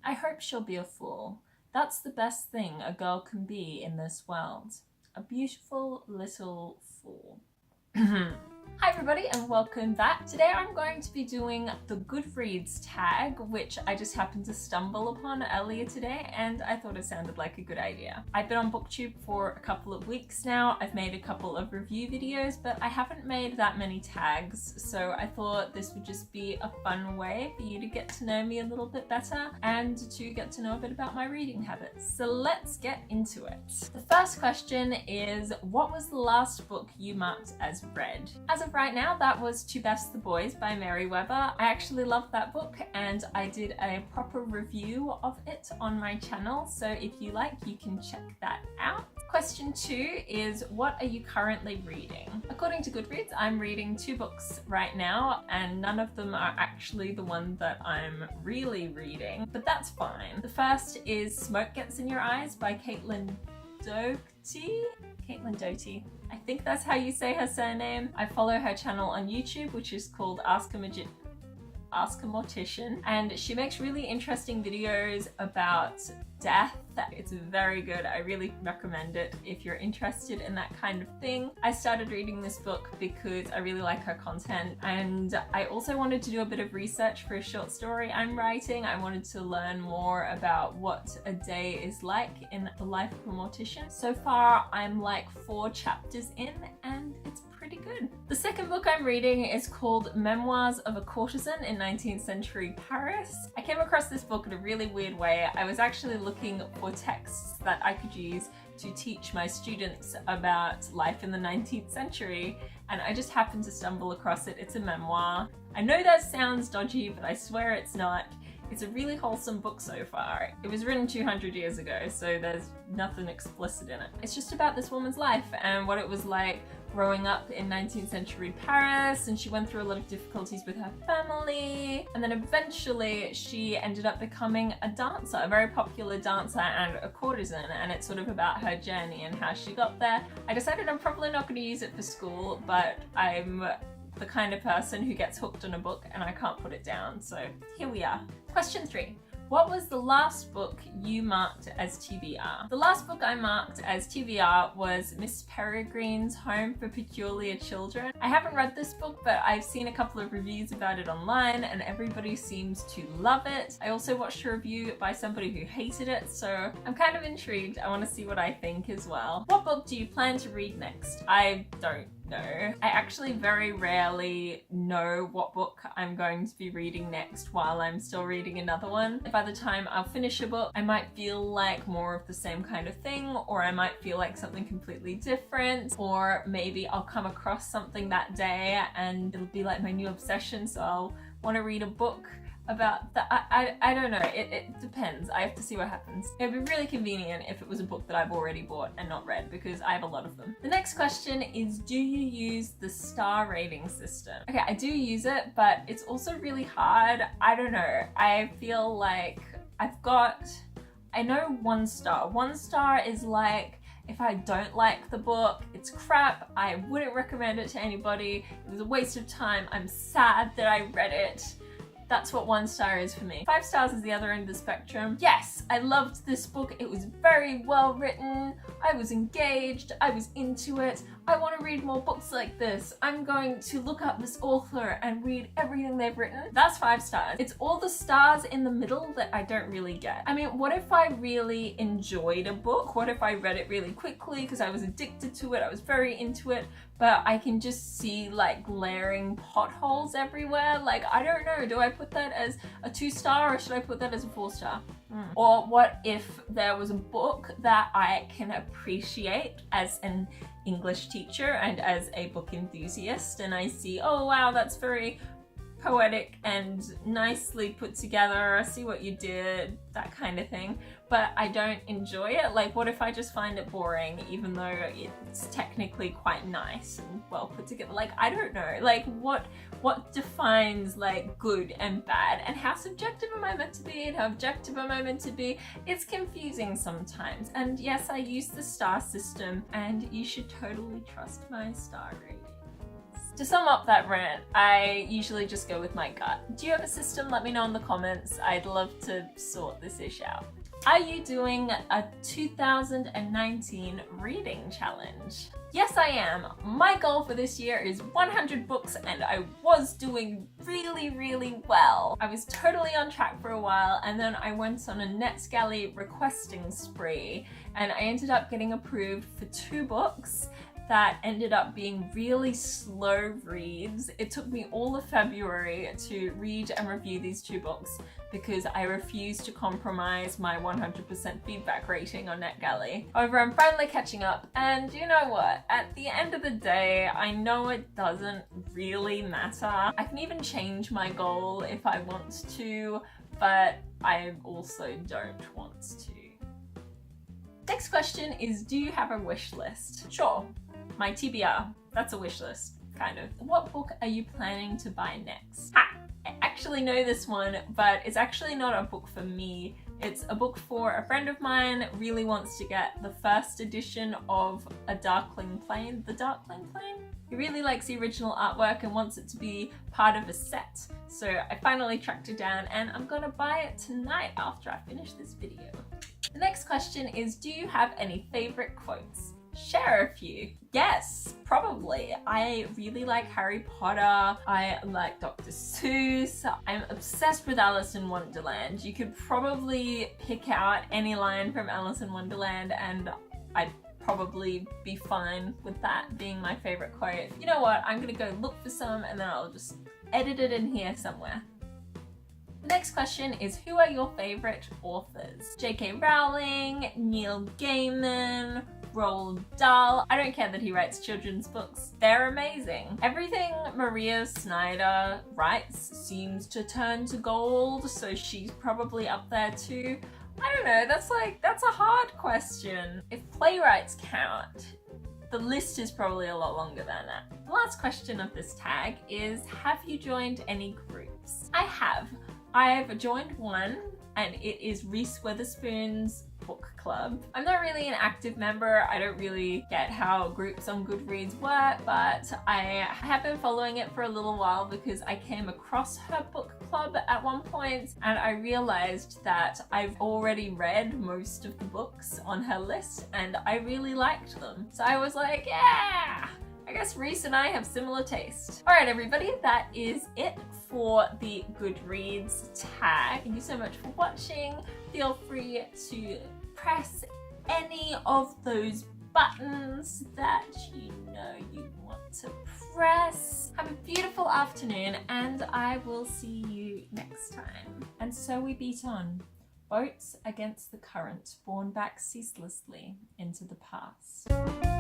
I hope she'll be a fool. That's the best thing a girl can be in this world. A beautiful little fool. Hi everybody and welcome back. Today I'm going to be doing the Goodreads tag, which I just happened to stumble upon earlier today and I thought it sounded like a good idea. I've been on BookTube for a couple of weeks now. I've made a couple of review videos, but I haven't made that many tags, so I thought this would just be a fun way for you to get to know me a little bit better and to get to know a bit about my reading habits. So let's get into it. The first question is, what was the last book you marked as read? As of right now, that was To Best the Boys by Mary Weber. I actually loved that book and I did a proper review of it on my channel, so if you like, you can check that out. Question 2 is, what are you currently reading? According to Goodreads, I'm reading 2 books right now and none of them are actually the one that I'm really reading, but that's fine. The first is Smoke Gets in Your Eyes by Caitlin Doty. I think that's how you say her surname. I follow her channel on YouTube, which is called Ask a Mortician, and she makes really interesting videos about death. It's very good. I really recommend it if you're interested in that kind of thing. I started reading this book because I really like her content, and I also wanted to do a bit of research for a short story I'm writing. I wanted to learn more about what a day is like in the life of a mortician. So far I'm like 4 chapters in and it's pretty good. The second book I'm reading is called Memoirs of a Courtesan in 19th Century Paris. I came across this book in a really weird way. I was actually looking for texts that I could use to teach my students about life in the 19th century, and I just happened to stumble across it. It's a memoir. I know that sounds dodgy, but I swear it's not. It's a really wholesome book so far. It was written 200 years ago, so there's nothing explicit in it. It's just about this woman's life and what it was like growing up in 19th century Paris, and she went through a lot of difficulties with her family, and then eventually she ended up becoming a dancer, a very popular dancer and a courtesan, and it's sort of about her journey and how she got there. I decided I'm probably not going to use it for school, but I'm the kind of person who gets hooked on a book and I can't put it down, so here we are. Question 3. What was the last book you marked as TBR? The last book I marked as TBR was Miss Peregrine's Home for Peculiar Children. I haven't read this book, but I've seen a couple of reviews about it online and everybody seems to love it. I also watched a review by somebody who hated it, so I'm kind of intrigued. I want to see what I think as well. What book do you plan to read next? I don't know. I actually very rarely know what book I'm going to be reading next while I'm still reading another one. By the time I'll finish a book, I might feel like more of the same kind of thing, or I might feel like something completely different, or maybe I'll come across something that day and it'll be like my new obsession, so I'll want to read a book about that. I don't know, it depends. I have to see what happens. It would be really convenient if it was a book that I've already bought and not read, because I have a lot of them. The next question is, do you use the star rating system? Okay, I do use it, but it's also really hard. I don't know, I feel like I know 1 star. 1 star is like, if I don't like the book, it's crap, I wouldn't recommend it to anybody, it was a waste of time, I'm sad that I read it. That's what 1 star is for me. 5 stars is the other end of the spectrum. Yes, I loved this book. It was very well written. I was engaged. I was into it. I want to read more books like this. I'm going to look up this author and read everything they've written. That's 5 stars. It's all the stars in the middle that I don't really get. I mean, what if I really enjoyed a book? What if I read it really quickly because I was addicted to it? I was very into it, but I can just see like glaring potholes everywhere. Like, I don't know, do I put that as a 2 star or should I put that as a 4 star? Or what if there was a book that I can appreciate as an English teacher and as a book enthusiast, and I see, oh wow, that's very poetic and nicely put together, I see what you did, that kind of thing, but I don't enjoy it? Like, what if I just find it boring even though it's technically quite nice and well put together? Like, I don't know, like what defines like good and bad, and how subjective am I meant to be and how objective am I meant to be? It's confusing sometimes, and yes, I use the star system and you should totally trust my star rating. To sum up that rant, I usually just go with my gut. Do you have a system? Let me know in the comments. I'd love to sort this issue out. Are you doing a 2019 reading challenge? Yes, I am. My goal for this year is 100 books and I was doing really well. I was totally on track for a while and then I went on a NetGalley requesting spree and I ended up getting approved for 2 books that ended up being really slow reads. It took me all of February to read and review these 2 books because I refused to compromise my 100% feedback rating on NetGalley. However, I'm finally catching up, and you know what? At the end of the day, I know it doesn't really matter. I can even change my goal if I want to, but I also don't want to. Next question is, do you have a wish list? Sure. My TBR, that's a wish list, kind of. What book are you planning to buy next? Ha! I actually know this one, but it's actually not a book for me. It's a book for a friend of mine, really wants to get the first edition of A Darkling Plane. The Darkling Plane? He really likes the original artwork and wants it to be part of a set. So I finally tracked it down and I'm gonna buy it tonight after I finish this video. The next question is, do you have any favorite quotes? Share a few. Yes, probably. I really like Harry Potter. I like Dr. Seuss. I'm obsessed with Alice in Wonderland. You could probably pick out any line from Alice in Wonderland and I'd probably be fine with that being my favorite quote. You know what? I'm gonna go look for some and then I'll just edit it in here somewhere. The next question is, who are your favorite authors? J.K. Rowling, Neil Gaiman, Roald Dahl. I don't care that he writes children's books. They're amazing. Everything Maria Snyder writes seems to turn to gold, so she's probably up there too. I don't know, that's a hard question. If playwrights count, the list is probably a lot longer than that. The last question of this tag is, have you joined any groups? I have. I've joined one and it is Reese Witherspoon's book club. I'm not really an active member. I don't really get how groups on Goodreads work, but I have been following it for a little while because I came across her book club at one point and I realized that I've already read most of the books on her list and I really liked them. So I was like, yeah! I guess Reese and I have similar taste. All right, everybody, that is it for the Goodreads tag. Thank you so much for watching. Feel free to press any of those buttons that you know you want to press. Have a beautiful afternoon and I will see you next time. And so we beat on. Boats against the current, borne back ceaselessly into the past.